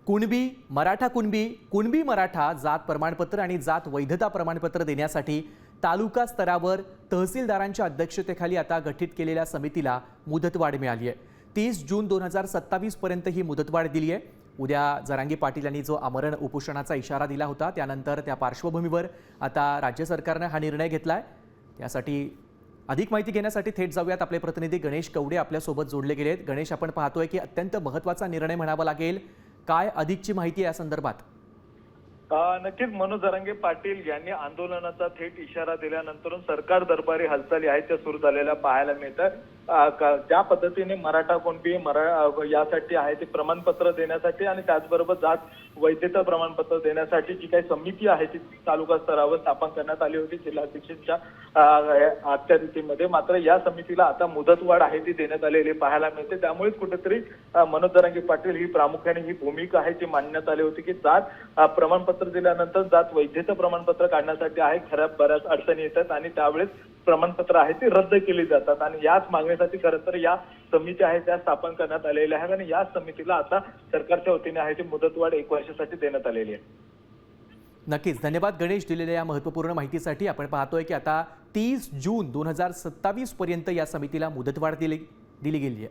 कुणबी, मराठा कुणबी, कुणबी मराठा जात प्रमाणपत्र आणि जात वैधता प्रमाणपत्र देण्यासाठी तालुका स्तरावर तहसीलदारांच्या अध्यक्षतेखाली आता गठीत केलेल्या समितीला मुदतवाढ मिळाली आहे। 30 जून 2027 पर्यंत ही मुदतवाढ दिली आहे। उद्या जरांगे पाटील यांनी जो आमरण उपोषणाचा इशारा दिला होता त्यानंतर त्या पार्श्वभूमीवर आता राज्य सरकारने हा निर्णय घेतलाय। त्यासाठी अधिक माहिती घेण्यासाठी थेट जाऊयात। आपले प्रतिनिधी गणेश कवडे आपल्या सोबत जोडले गेलेत। गणेश, आपण पाहतोय की अत्यंत महत्त्वाचा निर्णय म्हणावा लागेल, काय अधिकची माहिती या संदर्भात? नक्कीच मनोज जरांगे पाटील यांनी आंदोलनाचा थेट इशारा दिल्यानंतर सरकार दरबारी हालचाली आहेत त्या सुरू झालेल्या पाहायला मिळतात। ज्या पद्धतीने मराठा कुणबी यासाठी आहे ते प्रमाणपत्र देण्यासाठी आणि त्याचबरोबर जात वैधता प्रमाणपत्र देण्यासाठी जी काही समिती आहे ती तालुका स्तरावर स्थापन करण्यात आली होती जिल्हाध्यक्षांच्या अखत्यारीमध्ये। मात्र या समितीला आता मुदतवाढ आहे ती देण्यात आलेली पाहायला मिळते। त्यामुळेच कुठेतरी मनोज जरांगे पाटील ही प्रामुख्याने ही भूमिका आहे ती मांडण्यात आली होती की जात प्रमाणपत्र दिल्यानंतर जात वैधता प्रमाणपत्र काढण्यासाठी आहे खऱ्या बऱ्याच अडचणी येतात आणि त्यावेळेस प्रमाणपत्र आहे ती रद्द केली जातात आणि याच मागणीसाठी खरं तर या समिती आहे त्या स्थापन करण्यात आलेल्या आहेत आणि या समितीला आता सरकारच्या वतीने आहे ती मुदतवाढ 1 वर्षासाठी देण्यात आलेली आहे। नक्कीच धन्यवाद गणेश, दिलेल्या या महत्त्वपूर्ण माहितीसाठी। आपण पाहतोय की आता 30 जून 2027 पर्यंत या समितीला मुदतवाढ दिली गेली आहे।